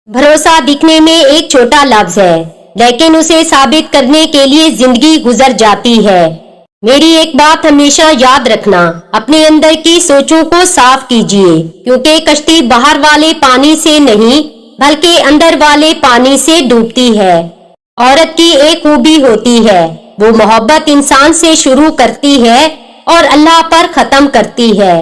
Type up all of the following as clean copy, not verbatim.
بھروسہ دکھنے میں ایک چھوٹا لفظ ہے، لیکن اسے ثابت کرنے کے لیے زندگی گزر جاتی ہے۔ میری ایک بات ہمیشہ یاد رکھنا، اپنے اندر کی سوچوں کو صاف کیجیے، کیونکہ کشتی باہر والے پانی سے نہیں بلکہ اندر والے پانی سے ڈوبتی ہے۔ عورت کی ایک خوبی ہوتی ہے، وہ محبت انسان سے شروع کرتی ہے اور اللہ پر ختم کرتی ہے۔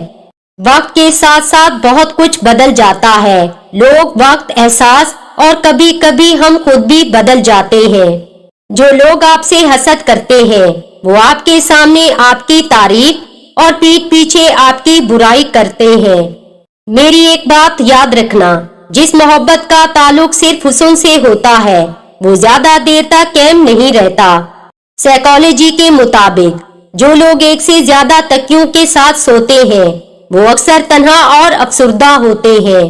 وقت کے ساتھ ساتھ بہت کچھ بدل جاتا ہے، لوگ، وقت، احساس اور کبھی کبھی ہم خود بھی بدل جاتے ہیں۔ جو لوگ آپ سے حسد کرتے ہیں وہ آپ کے سامنے آپ کی تعریف اور پیٹھ پیچھے آپ کی برائی کرتے ہیں۔ میری ایک بات یاد رکھنا، جس محبت کا تعلق صرف حسن سے ہوتا ہے وہ زیادہ دیر تک قائم نہیں رہتا۔ سائیکالوجی کے مطابق جو لوگ ایک سے زیادہ تکیوں کے ساتھ سوتے ہیں وہ اکثر تنہا اور افسردہ ہوتے ہیں۔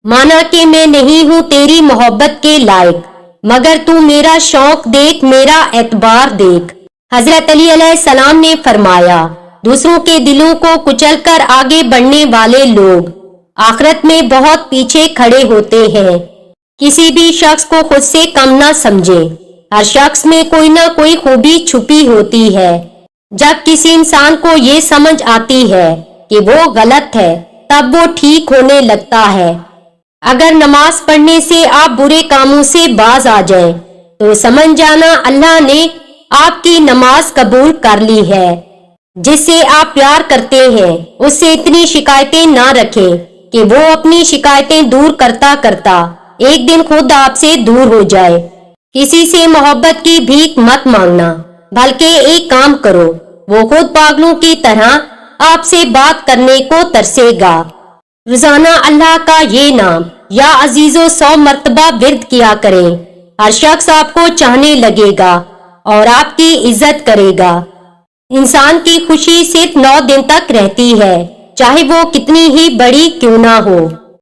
مانا کہ میں نہیں ہوں تیری محبت کے لائق، مگر تو میرا شوق دیکھ، میرا اعتبار دیکھ۔ حضرت علی علیہ السلام نے فرمایا، دوسروں کے دلوں کو کچل کر آگے بڑھنے والے لوگ آخرت میں بہت پیچھے کھڑے ہوتے ہیں۔ کسی بھی شخص کو خود سے کم نہ سمجھے، ہر شخص میں کوئی نہ کوئی خوبی چھپی ہوتی ہے۔ جب کسی انسان کو یہ سمجھ آتی ہے کہ وہ غلط ہے تب وہ ٹھیک ہونے لگتا ہے۔ اگر نماز پڑھنے سے آپ برے کاموں سے باز آ جائیں تو سمجھ جانا اللہ نے آپ کی نماز قبول کر لی ہے۔ جس سے آپ پیار کرتے ہیں اس سے اتنی شکایتیں نہ رکھیں کہ وہ اپنی شکایتیں دور کرتا کرتا ایک دن خود آپ سے دور ہو جائے۔ کسی سے محبت کی بھیک مت مانگنا، بلکہ ایک کام کرو، وہ خود پاگلوں کی طرح آپ سے بات کرنے کو ترسے گا۔ روزانہ اللہ کا یہ نام یا عزیزو 100 مرتبہ ورد کیا کریں، ہر شخص آپ کو چاہنے لگے گا اور آپ کی عزت کرے گا۔ انسان کی خوشی صرف 9 دن تک رہتی ہے، چاہے وہ کتنی ہی بڑی کیوں نہ ہو۔